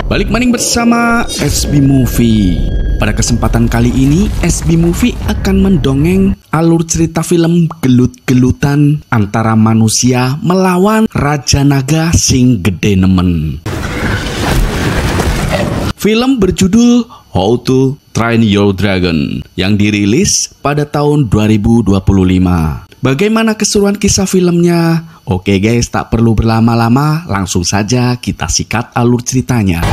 Balik maning bersama SB Movie. Pada kesempatan kali ini, SB Movie akan mendongeng alur cerita film gelut-gelutan antara manusia melawan Raja Naga sing gede nemen. Film berjudul How to Train Your Dragon yang dirilis pada tahun 2025. Bagaimana keseruan kisah filmnya? Oke guys, tak perlu berlama-lama, langsung saja kita sikat alur ceritanya.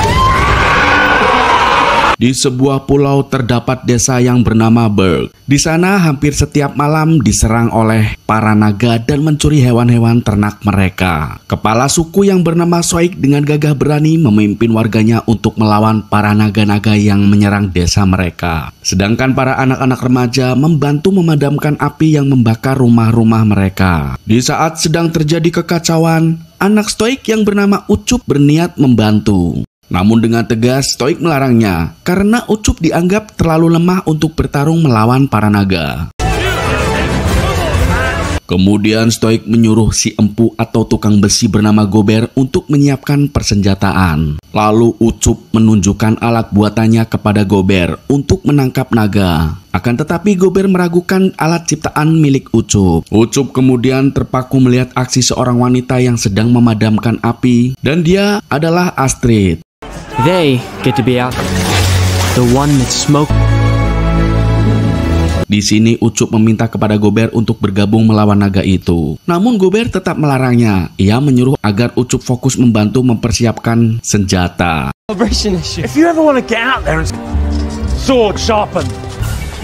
Di sebuah pulau terdapat desa yang bernama Berg. Di sana hampir setiap malam diserang oleh para naga dan mencuri hewan-hewan ternak mereka. Kepala suku yang bernama Soik dengan gagah berani memimpin warganya untuk melawan para naga-naga yang menyerang desa mereka. Sedangkan para anak-anak remaja membantu memadamkan api yang membakar rumah-rumah mereka. Di saat sedang terjadi kekacauan, anak Stoik yang bernama Ucup berniat membantu. Namun dengan tegas Stoik melarangnya karena Ucup dianggap terlalu lemah untuk bertarung melawan para naga. Kemudian Stoik menyuruh si empu atau tukang besi bernama Gober untuk menyiapkan persenjataan. Lalu Ucup menunjukkan alat buatannya kepada Gober untuk menangkap naga. Akan tetapi Gober meragukan alat ciptaan milik Ucup. Ucup kemudian terpaku melihat aksi seorang wanita yang sedang memadamkan api, dan dia adalah Astrid. They get to be out. The one that smoke. Di sini Ucup meminta kepada Gober untuk bergabung melawan naga itu. Namun Gober tetap melarangnya. Ia menyuruh agar Ucup fokus membantu mempersiapkan senjata. If you ever want to get out there, sword sharpened.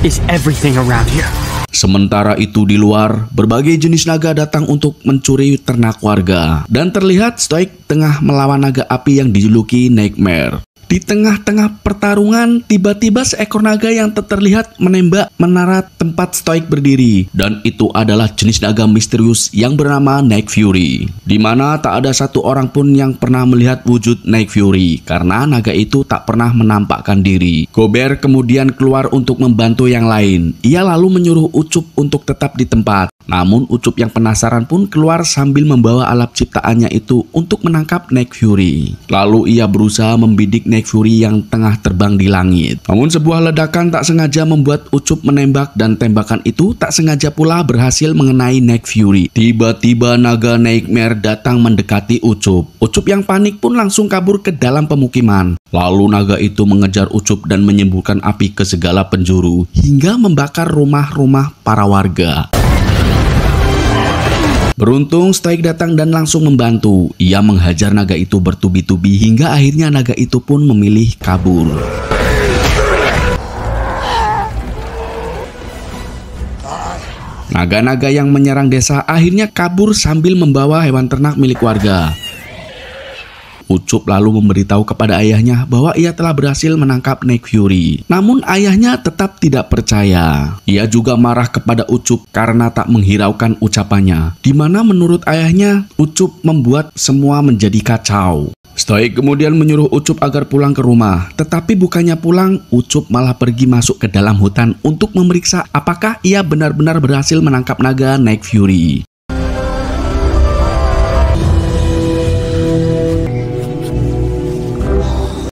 Is everything around here? Sementara itu di luar, berbagai jenis naga datang untuk mencuri ternak warga. Dan terlihat Stoik tengah melawan naga api yang dijuluki Nightmare. Di tengah-tengah pertarungan, tiba-tiba seekor naga yang terlihat menembak menara tempat Stoik berdiri. Dan itu adalah jenis naga misterius yang bernama Night Fury. Di mana tak ada satu orang pun yang pernah melihat wujud Night Fury, karena naga itu tak pernah menampakkan diri. Gober kemudian keluar untuk membantu yang lain. Ia lalu menyuruh Ucup untuk tetap di tempat. Namun Ucup yang penasaran pun keluar sambil membawa alat ciptaannya itu untuk menangkap Night Fury. Lalu ia berusaha membidik Night Fury yang tengah terbang di langit. Namun sebuah ledakan tak sengaja membuat Ucup menembak, dan tembakan itu tak sengaja pula berhasil mengenai Night Fury. Tiba-tiba naga Nightmare datang mendekati Ucup. Ucup yang panik pun langsung kabur ke dalam pemukiman. Lalu naga itu mengejar Ucup dan menyemburkan api ke segala penjuru hingga membakar rumah-rumah para warga. Beruntung Stoik datang dan langsung membantu. Ia menghajar naga itu bertubi-tubi hingga akhirnya naga itu pun memilih kabur. Naga-naga yang menyerang desa akhirnya kabur sambil membawa hewan ternak milik warga. Ucup lalu memberitahu kepada ayahnya bahwa ia telah berhasil menangkap Night Fury. Namun ayahnya tetap tidak percaya. Ia juga marah kepada Ucup karena tak menghiraukan ucapannya. Di mana menurut ayahnya, Ucup membuat semua menjadi kacau. Stoik kemudian menyuruh Ucup agar pulang ke rumah. Tetapi bukannya pulang, Ucup malah pergi masuk ke dalam hutan untuk memeriksa apakah ia benar-benar berhasil menangkap naga Night Fury.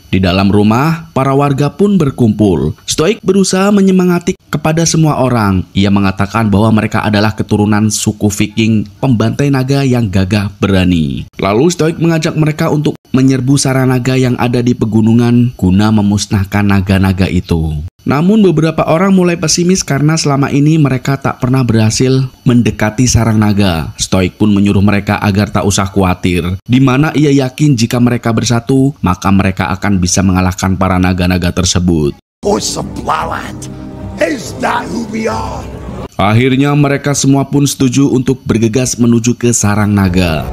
Di dalam rumah, para warga pun berkumpul. Stoik berusaha menyemangati kepada semua orang. Ia mengatakan bahwa mereka adalah keturunan suku Viking, pembantai naga yang gagah berani. Lalu Stoik mengajak mereka untuk menyerbu sarang naga yang ada di pegunungan guna memusnahkan naga-naga itu. Namun beberapa orang mulai pesimis karena selama ini mereka tak pernah berhasil mendekati sarang naga. Stoik pun menyuruh mereka agar tak usah khawatir, di mana ia yakin jika mereka bersatu, maka mereka akan bisa mengalahkan para naga-naga tersebut. Akhirnya mereka semua pun setuju untuk bergegas menuju ke sarang naga.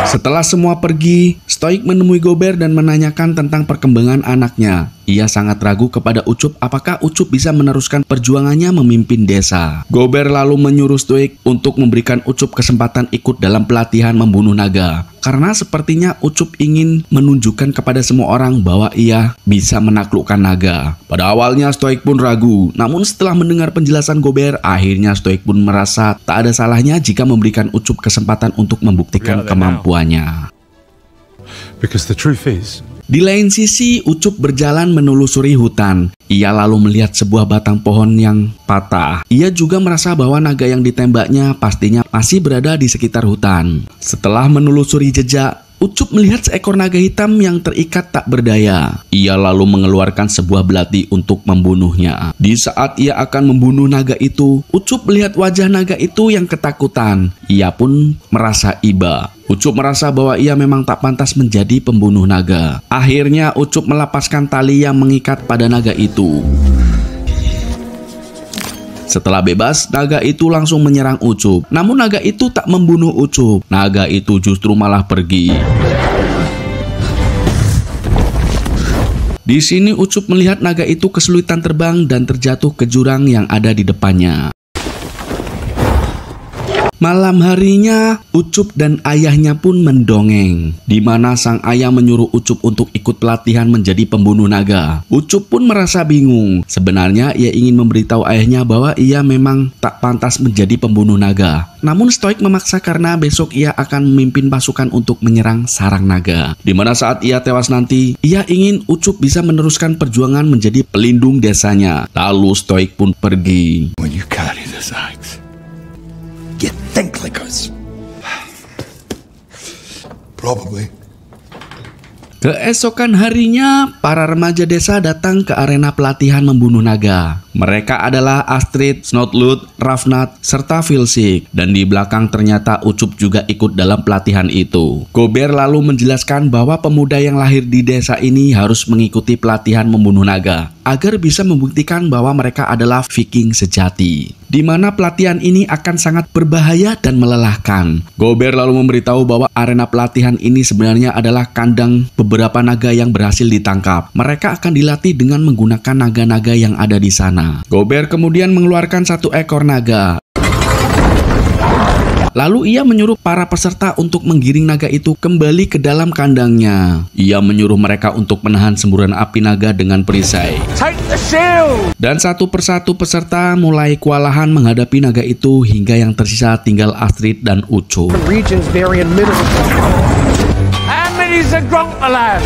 Setelah semua pergi, Stoik menemui Gober dan menanyakan tentang perkembangan anaknya. Ia sangat ragu kepada Ucup apakah Ucup bisa meneruskan perjuangannya memimpin desa. Gober lalu menyuruh Stoik untuk memberikan Ucup kesempatan ikut dalam pelatihan membunuh naga. Karena sepertinya Ucup ingin menunjukkan kepada semua orang bahwa ia bisa menaklukkan naga. Pada awalnya Stoik pun ragu, namun setelah mendengar penjelasan Gober, akhirnya Stoik pun merasa tak ada salahnya jika memberikan Ucup kesempatan untuk membuktikan kemampuannya. Because the truth is, di lain sisi, Ucup berjalan menelusuri hutan. Ia lalu melihat sebuah batang pohon yang patah. Ia juga merasa bahwa naga yang ditembaknya pastinya masih berada di sekitar hutan. Setelah menelusuri jejak, Ucup melihat seekor naga hitam yang terikat tak berdaya. Ia lalu mengeluarkan sebuah belati untuk membunuhnya. Di saat ia akan membunuh naga itu, Ucup melihat wajah naga itu yang ketakutan. Ia pun merasa iba. Ucup merasa bahwa ia memang tak pantas menjadi pembunuh naga. Akhirnya Ucup melepaskan tali yang mengikat pada naga itu. Setelah bebas, naga itu langsung menyerang Ucup. Namun naga itu tak membunuh Ucup. Naga itu justru malah pergi. Di sini Ucup melihat naga itu kesulitan terbang dan terjatuh ke jurang yang ada di depannya. Malam harinya, Ucup dan ayahnya pun mendongeng, di mana sang ayah menyuruh Ucup untuk ikut pelatihan menjadi pembunuh naga. Ucup pun merasa bingung. Sebenarnya ia ingin memberitahu ayahnya bahwa ia memang tak pantas menjadi pembunuh naga. Namun Stoik memaksa karena besok ia akan memimpin pasukan untuk menyerang sarang naga. Di mana saat ia tewas nanti, ia ingin Ucup bisa meneruskan perjuangan menjadi pelindung desanya. Lalu Stoik pun pergi. when you carry this axe, you think like us. Probably. Keesokan harinya, para remaja desa datang ke arena pelatihan membunuh naga. Mereka adalah Astrid, Snotlut, Rafnat, serta Vilsik. Dan di belakang ternyata Ucup juga ikut dalam pelatihan itu. Gober lalu menjelaskan bahwa pemuda yang lahir di desa ini harus mengikuti pelatihan membunuh naga agar bisa membuktikan bahwa mereka adalah Viking sejati. Di mana pelatihan ini akan sangat berbahaya dan melelahkan. Gober lalu memberitahu bahwa arena pelatihan ini sebenarnya adalah kandang beberapa naga yang berhasil ditangkap. Mereka akan dilatih dengan menggunakan naga-naga yang ada di sana. Gober kemudian mengeluarkan satu ekor naga. Lalu ia menyuruh para peserta untuk menggiring naga itu kembali ke dalam kandangnya. Ia menyuruh mereka untuk menahan semburan api naga dengan perisai. Take the shield! Dan satu persatu peserta mulai kewalahan menghadapi naga itu hingga yang tersisa tinggal Astrid dan Ucup. Regions vary in middle. How many's a grump alive?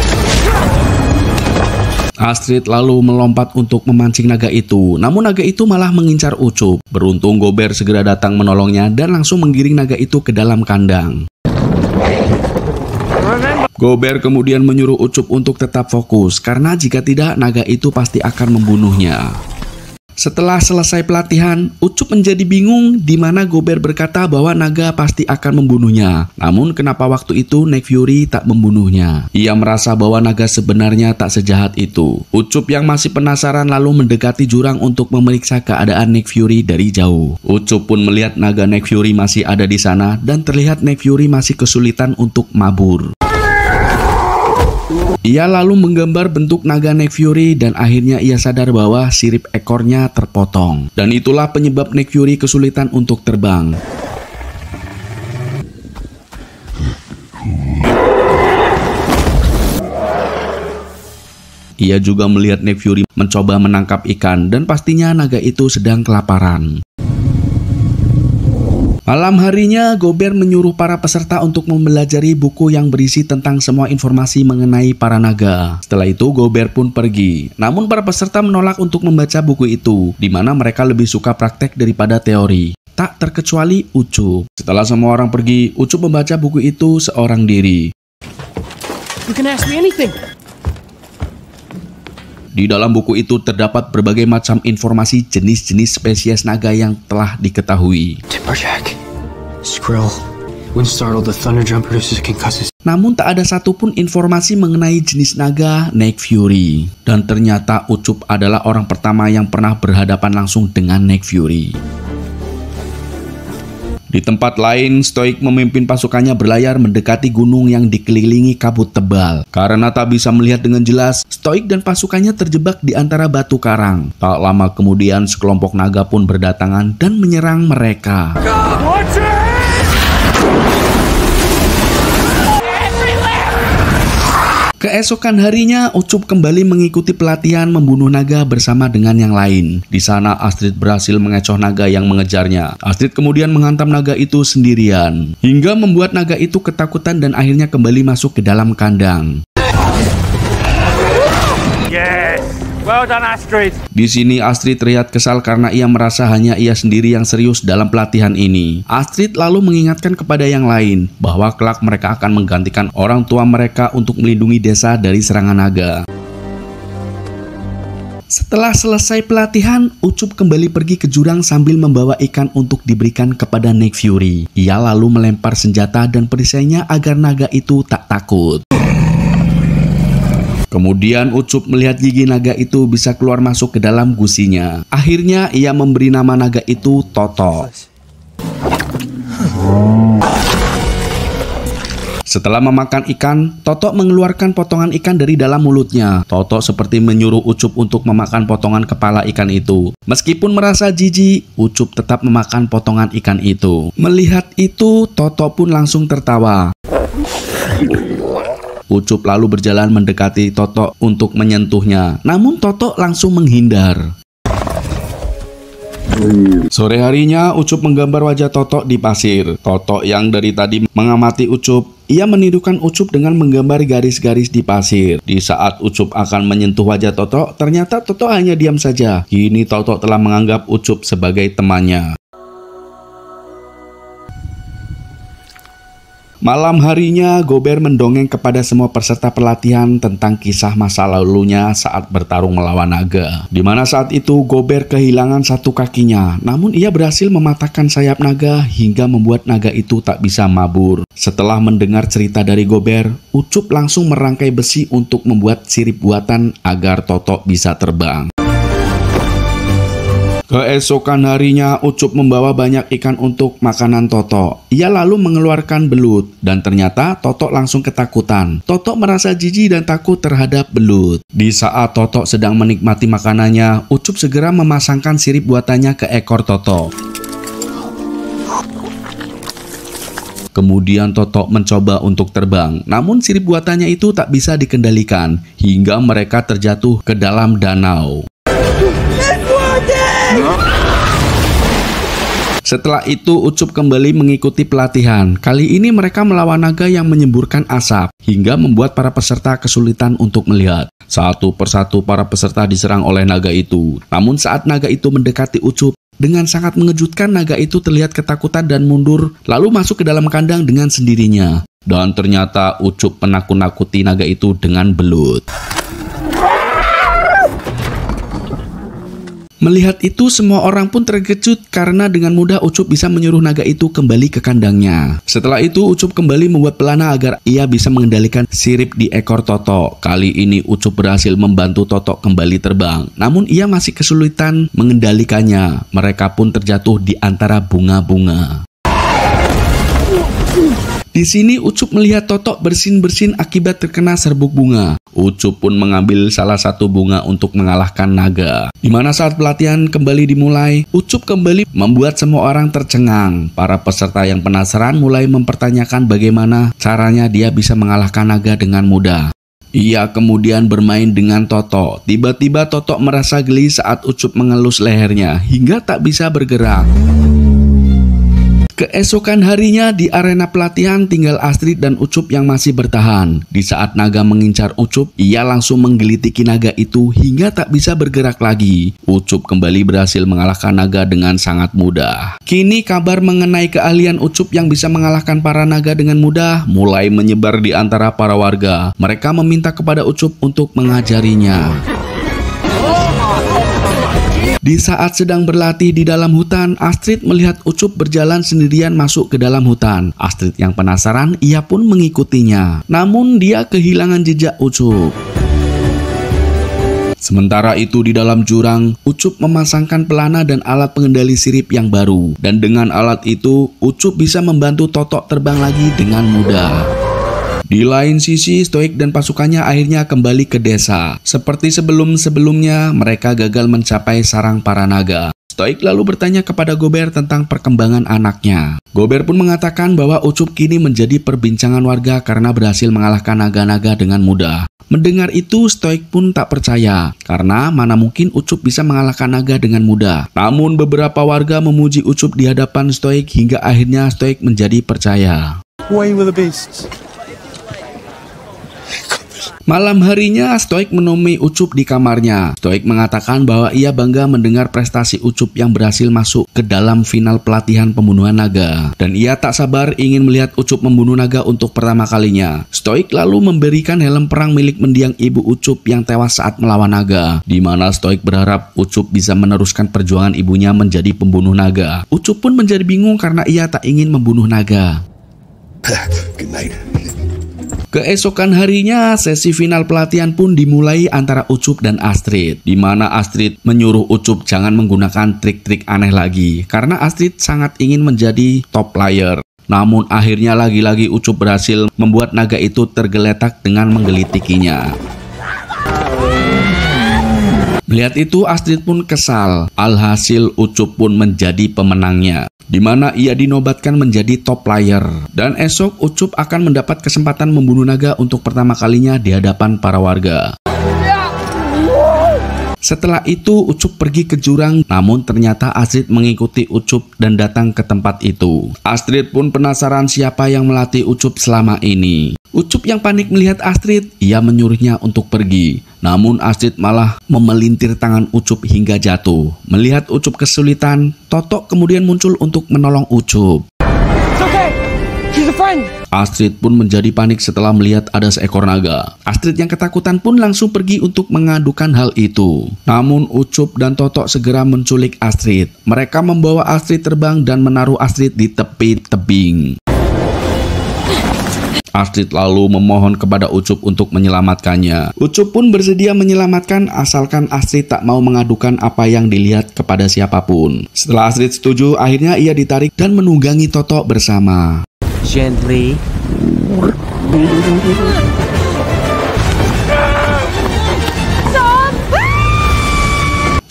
Astrid lalu melompat untuk memancing naga itu, namun naga itu malah mengincar Ucup. Beruntung Gober segera datang menolongnya dan langsung menggiring naga itu ke dalam kandang. Gober kemudian menyuruh Ucup untuk tetap fokus, karena jika tidak naga itu pasti akan membunuhnya. Setelah selesai pelatihan, Ucup menjadi bingung di mana Gober berkata bahwa naga pasti akan membunuhnya. Namun kenapa waktu itu Nick Fury tak membunuhnya? Ia merasa bahwa naga sebenarnya tak sejahat itu. Ucup yang masih penasaran lalu mendekati jurang untuk memeriksa keadaan Nick Fury dari jauh. Ucup pun melihat naga Nick Fury masih ada di sana dan terlihat Nick Fury masih kesulitan untuk mabur. Ia lalu menggambar bentuk naga Nick Fury dan akhirnya ia sadar bahwa sirip ekornya terpotong. Dan itulah penyebab Nick Fury kesulitan untuk terbang. Ia juga melihat Nick Fury mencoba menangkap ikan dan pastinya naga itu sedang kelaparan. Malam harinya, Gober menyuruh para peserta untuk mempelajari buku yang berisi tentang semua informasi mengenai para naga. Setelah itu, Gober pun pergi. Namun para peserta menolak untuk membaca buku itu, di mana mereka lebih suka praktek daripada teori. Tak terkecuali Ucup. Setelah semua orang pergi, Ucup membaca buku itu seorang diri. You can ask me anything. Di dalam buku itu terdapat berbagai macam informasi jenis-jenis spesies naga yang telah diketahui. Timberjack, Skrill, Windstartle, the Thunderdrum produces concussions. Namun tak ada satupun informasi mengenai jenis naga Nick Fury. Dan ternyata Ucup adalah orang pertama yang pernah berhadapan langsung dengan Nick Fury. Di tempat lain, Stoik memimpin pasukannya berlayar mendekati gunung yang dikelilingi kabut tebal. Karena tak bisa melihat dengan jelas, Stoik dan pasukannya terjebak di antara batu karang. Tak lama kemudian, sekelompok naga pun berdatangan dan menyerang mereka. Keesokan harinya, Ucup kembali mengikuti pelatihan membunuh naga bersama dengan yang lain. Di sana, Astrid berhasil mengecoh naga yang mengejarnya. Astrid kemudian menghantam naga itu sendirian, hingga membuat naga itu ketakutan dan akhirnya kembali masuk ke dalam kandang. Yes! Well done, Astrid. Di sini Astrid terlihat kesal karena ia merasa hanya ia sendiri yang serius dalam pelatihan ini. Astrid lalu mengingatkan kepada yang lain bahwa kelak mereka akan menggantikan orang tua mereka untuk melindungi desa dari serangan naga. Setelah selesai pelatihan, Ucup kembali pergi ke jurang sambil membawa ikan untuk diberikan kepada Nick Fury. Ia lalu melempar senjata dan perisainya agar naga itu tak takut. Kemudian Ucup melihat gigi naga itu bisa keluar masuk ke dalam gusinya. Akhirnya ia memberi nama naga itu Toto. Setelah memakan ikan, Toto mengeluarkan potongan ikan dari dalam mulutnya. Toto seperti menyuruh Ucup untuk memakan potongan kepala ikan itu. Meskipun merasa jijik, Ucup tetap memakan potongan ikan itu. Melihat itu, Toto pun langsung tertawa. Ucup lalu berjalan mendekati Toto untuk menyentuhnya. Namun Toto langsung menghindar. Sore harinya, Ucup menggambar wajah Toto di pasir. Toto yang dari tadi mengamati Ucup, ia menirukan Ucup dengan menggambar garis-garis di pasir. Di saat Ucup akan menyentuh wajah Toto, ternyata Toto hanya diam saja. Kini Toto telah menganggap Ucup sebagai temannya. Malam harinya, Gober mendongeng kepada semua peserta pelatihan tentang kisah masa lalunya saat bertarung melawan naga. Di mana saat itu Gober kehilangan satu kakinya, namun ia berhasil mematahkan sayap naga hingga membuat naga itu tak bisa mabur. Setelah mendengar cerita dari Gober, Ucup langsung merangkai besi untuk membuat sirip buatan agar Toto bisa terbang. Keesokan harinya, Ucup membawa banyak ikan untuk makanan Toto. Ia lalu mengeluarkan belut, dan ternyata Toto langsung ketakutan. Toto merasa jijik dan takut terhadap belut. Di saat Toto sedang menikmati makanannya, Ucup segera memasangkan sirip buatannya ke ekor Toto. Kemudian Toto mencoba untuk terbang, namun sirip buatannya itu tak bisa dikendalikan, hingga mereka terjatuh ke dalam danau. Setelah itu Ucup kembali mengikuti pelatihan. Kali ini mereka melawan naga yang menyemburkan asap, hingga membuat para peserta kesulitan untuk melihat. Satu persatu para peserta diserang oleh naga itu. Namun saat naga itu mendekati Ucup, dengan sangat mengejutkan naga itu terlihat ketakutan dan mundur, lalu masuk ke dalam kandang dengan sendirinya. Dan ternyata Ucup menakut-nakuti naga itu dengan belut. Melihat itu, semua orang pun terkejut karena dengan mudah Ucup bisa menyuruh naga itu kembali ke kandangnya. Setelah itu, Ucup kembali membuat pelana agar ia bisa mengendalikan sirip di ekor Toto. Kali ini Ucup berhasil membantu Toto kembali terbang. Namun ia masih kesulitan mengendalikannya. Mereka pun terjatuh di antara bunga-bunga. Di sini Ucup melihat Toto bersin-bersin akibat terkena serbuk bunga. Ucup pun mengambil salah satu bunga untuk mengalahkan naga. Di mana saat pelatihan kembali dimulai, Ucup kembali membuat semua orang tercengang. Para peserta yang penasaran mulai mempertanyakan bagaimana caranya dia bisa mengalahkan naga dengan mudah. Ia kemudian bermain dengan Toto. Tiba-tiba Toto merasa geli saat Ucup mengelus lehernya hingga tak bisa bergerak. Keesokan harinya di arena pelatihan tinggal Astrid dan Ucup yang masih bertahan. Di saat naga mengincar Ucup, ia langsung menggelitiki naga itu hingga tak bisa bergerak lagi. Ucup kembali berhasil mengalahkan naga dengan sangat mudah. Kini kabar mengenai keahlian Ucup yang bisa mengalahkan para naga dengan mudah mulai menyebar di antara para warga. Mereka meminta kepada Ucup untuk mengajarinya. Di saat sedang berlatih di dalam hutan, Astrid melihat Ucup berjalan sendirian masuk ke dalam hutan. Astrid yang penasaran, ia pun mengikutinya. Namun dia kehilangan jejak Ucup. Sementara itu di dalam jurang, Ucup memasangkan pelana dan alat pengendali sirip yang baru. Dan dengan alat itu, Ucup bisa membantu Totok terbang lagi dengan mudah. Di lain sisi, Stoik dan pasukannya akhirnya kembali ke desa. Seperti sebelum-sebelumnya, mereka gagal mencapai sarang para naga. Stoik lalu bertanya kepada Gober tentang perkembangan anaknya. Gober pun mengatakan bahwa Ucup kini menjadi perbincangan warga karena berhasil mengalahkan naga-naga dengan mudah. Mendengar itu, Stoik pun tak percaya, karena mana mungkin Ucup bisa mengalahkan naga dengan mudah. Namun beberapa warga memuji Ucup di hadapan Stoik hingga akhirnya Stoik menjadi percaya. Away with the beasts. Malam harinya, Stoik menemui Ucup di kamarnya. Stoik mengatakan bahwa ia bangga mendengar prestasi Ucup yang berhasil masuk ke dalam final pelatihan pembunuhan naga. Dan ia tak sabar ingin melihat Ucup membunuh naga untuk pertama kalinya. Stoik lalu memberikan helm perang milik mendiang ibu Ucup yang tewas saat melawan naga. Di mana Stoik berharap Ucup bisa meneruskan perjuangan ibunya menjadi pembunuh naga. Ucup pun menjadi bingung karena ia tak ingin membunuh naga. Good night. Keesokan harinya, sesi final pelatihan pun dimulai antara Ucup dan Astrid, di mana Astrid menyuruh Ucup jangan menggunakan trik-trik aneh lagi, karena Astrid sangat ingin menjadi top player. Namun akhirnya lagi-lagi Ucup berhasil membuat naga itu tergeletak dengan menggelitikinya. Melihat itu, Astrid pun kesal. Alhasil Ucup pun menjadi pemenangnya, di mana ia dinobatkan menjadi top player. Dan esok Ucup akan mendapat kesempatan membunuh naga untuk pertama kalinya di hadapan para warga. Setelah itu Ucup pergi ke jurang, namun ternyata Astrid mengikuti Ucup dan datang ke tempat itu. Astrid pun penasaran siapa yang melatih Ucup selama ini. Ucup yang panik melihat Astrid, ia menyuruhnya untuk pergi. Namun Astrid malah memelintir tangan Ucup hingga jatuh. Melihat Ucup kesulitan, Totok kemudian muncul untuk menolong Ucup. It's okay. She's a friend. Astrid pun menjadi panik setelah melihat ada seekor naga. Astrid yang ketakutan pun langsung pergi untuk mengadukan hal itu. Namun Ucup dan Totok segera menculik Astrid. Mereka membawa Astrid terbang dan menaruh Astrid di tepi tebing. Astrid lalu memohon kepada Ucup untuk menyelamatkannya. Ucup pun bersedia menyelamatkan asalkan Astrid tak mau mengadukan apa yang dilihat kepada siapapun. Setelah Astrid setuju, akhirnya ia ditarik dan menunggangi Totok bersama. Gently.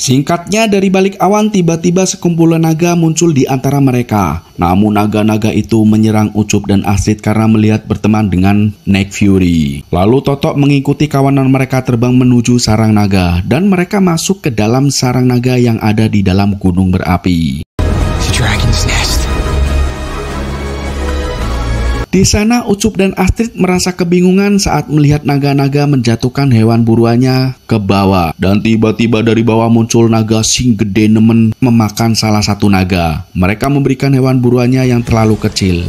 Singkatnya, dari balik awan tiba-tiba sekumpulan naga muncul di antara mereka. Namun naga-naga itu menyerang Ucup dan Astrid karena melihat berteman dengan Night Fury. Lalu Totok mengikuti kawanan mereka terbang menuju sarang naga, dan mereka masuk ke dalam sarang naga yang ada di dalam gunung berapi. The dragon's nest. Di sana Ucup dan Astrid merasa kebingungan saat melihat naga-naga menjatuhkan hewan buruannya ke bawah. Dan tiba-tiba dari bawah muncul naga sing gede nemen memakan salah satu naga. Mereka memberikan hewan buruannya yang terlalu kecil.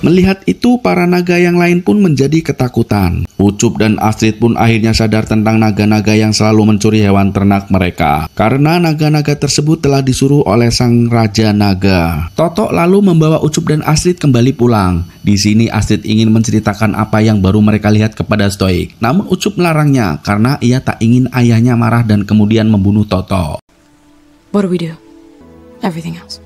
Melihat itu, para naga yang lain pun menjadi ketakutan. Ucup dan Astrid pun akhirnya sadar tentang naga-naga yang selalu mencuri hewan ternak mereka, karena naga-naga tersebut telah disuruh oleh sang Raja Naga. Totok lalu membawa Ucup dan Astrid kembali pulang. Di sini Astrid ingin menceritakan apa yang baru mereka lihat kepada Stoik. Namun Ucup melarangnya karena ia tak ingin ayahnya marah dan kemudian membunuh Totok. What do we do? Everything else.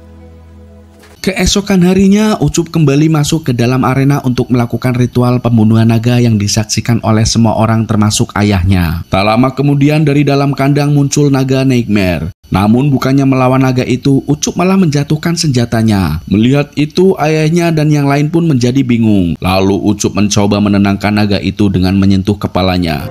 Keesokan harinya, Ucup kembali masuk ke dalam arena untuk melakukan ritual pembunuhan naga yang disaksikan oleh semua orang termasuk ayahnya. Tak lama kemudian dari dalam kandang muncul naga Nightmare. Namun bukannya melawan naga itu, Ucup malah menjatuhkan senjatanya. Melihat itu, ayahnya dan yang lain pun menjadi bingung. Lalu Ucup mencoba menenangkan naga itu dengan menyentuh kepalanya.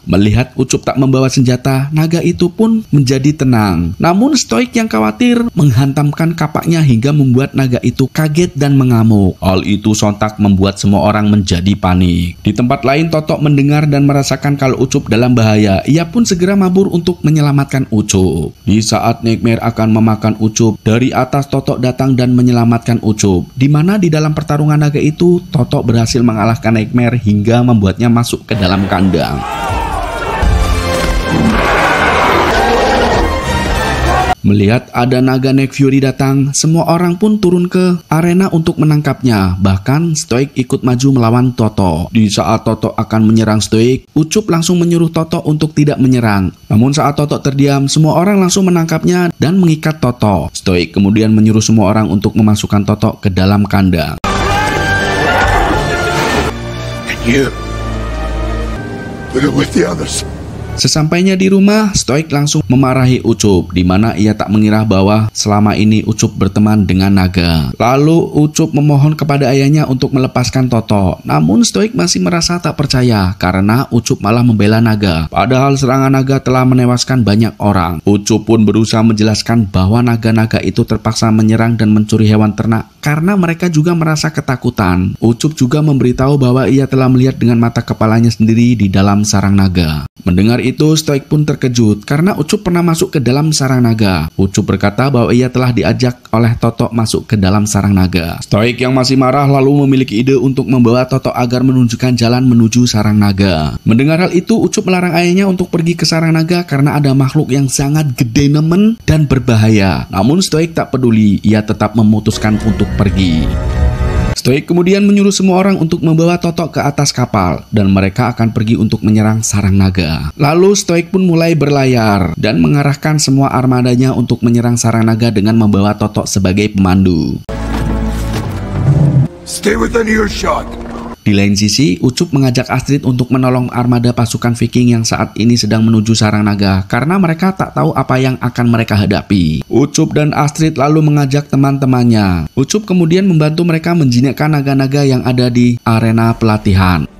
Melihat Ucup tak membawa senjata, naga itu pun menjadi tenang. Namun Stoik yang khawatir menghantamkan kapaknya hingga membuat naga itu kaget dan mengamuk. Hal itu sontak membuat semua orang menjadi panik. Di tempat lain, Totok mendengar dan merasakan kalau Ucup dalam bahaya. Ia pun segera mabur untuk menyelamatkan Ucup. Di saat Nightmare akan memakan Ucup, dari atas Totok datang dan menyelamatkan Ucup. Di mana di dalam pertarungan naga itu, Totok berhasil mengalahkan Nightmare hingga membuatnya masuk ke dalam kandang. Melihat ada naga Nick Fury datang, semua orang pun turun ke arena untuk menangkapnya. Bahkan Stoik ikut maju melawan Toto. Di saat Toto akan menyerang Stoik, Ucup langsung menyuruh Toto untuk tidak menyerang. Namun saat Toto terdiam, semua orang langsung menangkapnya dan mengikat Toto. Stoik kemudian menyuruh semua orang untuk memasukkan Toto ke dalam kandang. You. Look with the others. Sesampainya di rumah, Stoik langsung memarahi Ucup, di mana ia tak mengira bahwa selama ini Ucup berteman dengan naga. Lalu Ucup memohon kepada ayahnya untuk melepaskan Toto. Namun Stoik masih merasa tak percaya karena Ucup malah membela naga. Padahal serangan naga telah menewaskan banyak orang. Ucup pun berusaha menjelaskan bahwa naga-naga itu terpaksa menyerang dan mencuri hewan ternak karena mereka juga merasa ketakutan. Ucup juga memberitahu bahwa ia telah melihat dengan mata kepalanya sendiri di dalam sarang naga. Mendengar itu, Stoik pun terkejut karena Ucup pernah masuk ke dalam sarang naga. Ucup berkata bahwa ia telah diajak oleh Toto masuk ke dalam sarang naga. Stoik yang masih marah lalu memiliki ide untuk membawa Toto agar menunjukkan jalan menuju sarang naga. Mendengar hal itu, Ucup melarang ayahnya untuk pergi ke sarang naga karena ada makhluk yang sangat gede nemen dan berbahaya. Namun Stoik tak peduli, ia tetap memutuskan untuk pergi. Stoik kemudian menyuruh semua orang untuk membawa Toto ke atas kapal dan mereka akan pergi untuk menyerang sarang naga. Lalu Stoik pun mulai berlayar dan mengarahkan semua armadanya untuk menyerang sarang naga dengan membawa Toto sebagai pemandu. Stay within earshot. Di lain sisi, Ucup mengajak Astrid untuk menolong armada pasukan Viking yang saat ini sedang menuju sarang naga karena mereka tak tahu apa yang akan mereka hadapi. Ucup dan Astrid lalu mengajak teman-temannya. Ucup kemudian membantu mereka menjinakkan naga-naga yang ada di arena pelatihan.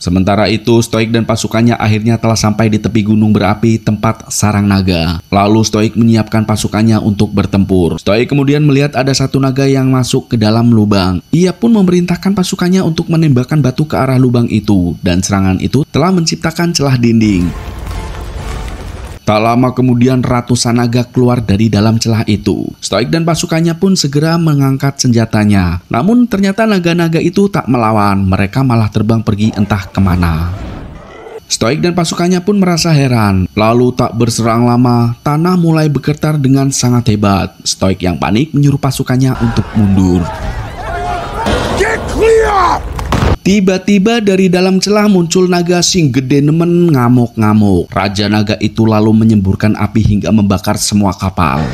Sementara itu, Stoik dan pasukannya akhirnya telah sampai di tepi gunung berapi tempat sarang naga. Lalu Stoik menyiapkan pasukannya untuk bertempur. Stoik kemudian melihat ada satu naga yang masuk ke dalam lubang. Ia pun memerintahkan pasukannya untuk menembakkan batu ke arah lubang itu, dan serangan itu telah menciptakan celah dinding. Tak lama kemudian ratusan naga keluar dari dalam celah itu. Stoik dan pasukannya pun segera mengangkat senjatanya. Namun ternyata naga-naga itu tak melawan, mereka malah terbang pergi entah kemana. Stoik dan pasukannya pun merasa heran. Lalu tak berserang lama, tanah mulai bergetar dengan sangat hebat. Stoik yang panik menyuruh pasukannya untuk mundur. Get clear! Tiba-tiba dari dalam celah muncul naga sing gede nemen ngamuk-ngamuk. Raja naga itu lalu menyemburkan api hingga membakar semua kapal.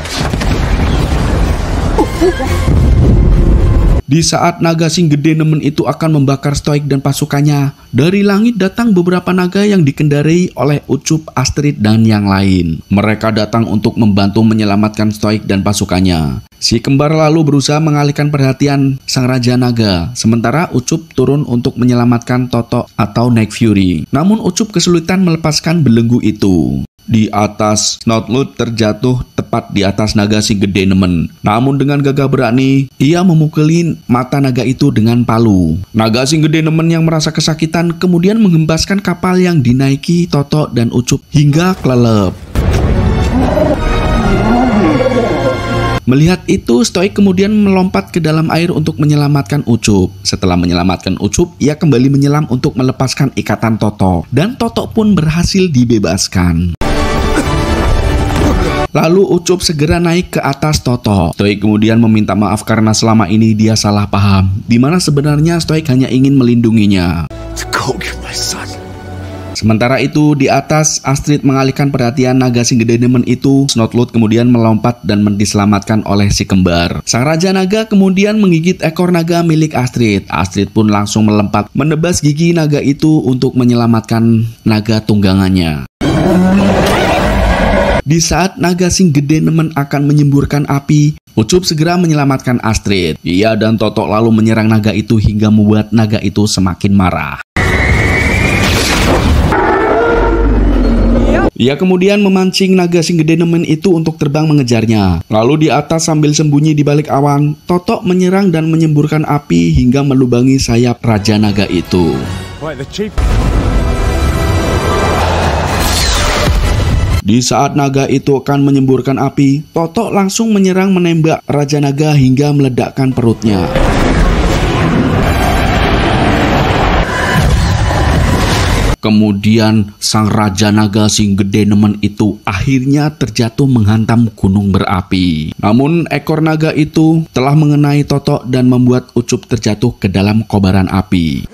Di saat naga sing gede nemen itu akan membakar Stoik dan pasukannya, dari langit datang beberapa naga yang dikendarai oleh Ucup, Astrid, dan yang lain. Mereka datang untuk membantu menyelamatkan Stoik dan pasukannya. Si kembar lalu berusaha mengalihkan perhatian sang raja naga, sementara Ucup turun untuk menyelamatkan Toto atau Nick Fury. Namun Ucup kesulitan melepaskan belenggu itu. Di atas, Snoutloot terjatuh tepat di atas naga si gede nemen. Namun dengan gagah berani, ia memukuli mata naga itu dengan palu. Naga si gede nemen yang merasa kesakitan kemudian menghempaskan kapal yang dinaiki Toto dan Ucup hingga kelelep. Melihat itu, Stoik kemudian melompat ke dalam air untuk menyelamatkan Ucup. Setelah menyelamatkan Ucup, ia kembali menyelam untuk melepaskan ikatan Toto. Dan Toto pun berhasil dibebaskan. Lalu Ucup segera naik ke atas Toto. Stoik kemudian meminta maaf karena selama ini dia salah paham, di mana sebenarnya Stoik hanya ingin melindunginya. Go get my son. Sementara itu, di atas, Astrid mengalihkan perhatian naga si gede nemen itu. Snoutloot kemudian melompat dan diselamatkan oleh si kembar. Sang raja naga kemudian menggigit ekor naga milik Astrid. Astrid pun langsung melompat menebas gigi naga itu untuk menyelamatkan naga tunggangannya. Di saat naga sing gede nemen akan menyemburkan api, Ucup segera menyelamatkan Astrid. Ia dan Toto lalu menyerang naga itu hingga membuat naga itu semakin marah. Ia kemudian memancing naga sing gede nemen itu untuk terbang mengejarnya. Lalu di atas sambil sembunyi di balik awan, Toto menyerang dan menyemburkan api hingga melubangi sayap raja naga itu. Di saat naga itu akan menyemburkan api, Toto langsung menyerang menembak raja naga hingga meledakkan perutnya. Kemudian sang Raja Naga sing gede nemen itu akhirnya terjatuh menghantam gunung berapi. Namun ekor naga itu telah mengenai Toto dan membuat Ucup terjatuh ke dalam kobaran api.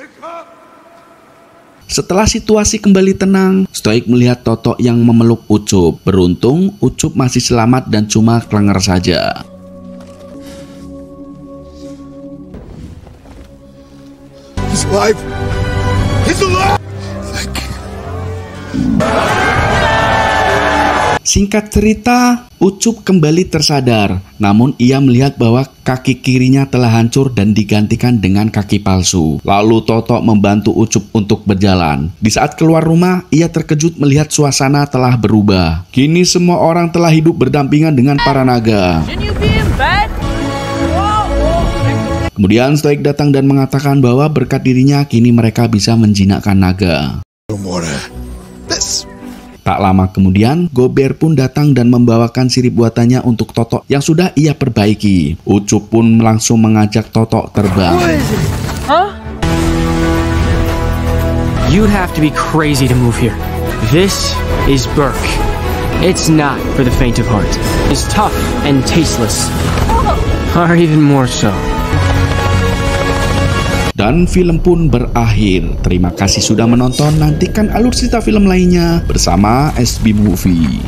Setelah situasi kembali tenang, Stoik melihat Toto yang memeluk Ucup. Beruntung Ucup masih selamat dan cuma klenger saja. He's alive. He's alive. Thank you. Singkat cerita, Ucup kembali tersadar. Namun ia melihat bahwa kaki kirinya telah hancur dan digantikan dengan kaki palsu. Lalu Toto membantu Ucup untuk berjalan. Di saat keluar rumah, ia terkejut melihat suasana telah berubah. Kini semua orang telah hidup berdampingan dengan para naga. Kemudian Stoik datang dan mengatakan bahwa berkat dirinya kini mereka bisa menjinakkan naga. No more this. Tak lama kemudian, Gober pun datang dan membawakan sirip buatannya untuk Toto yang sudah ia perbaiki. Ucup pun langsung mengajak Toto terbang. You'd have to be crazy to move here. This is Berk. It's not for the faint of heart. It's tough and tasteless. Or even more so. Dan film pun berakhir. Terima kasih sudah menonton. Nantikan alur cerita film lainnya bersama SB Movie.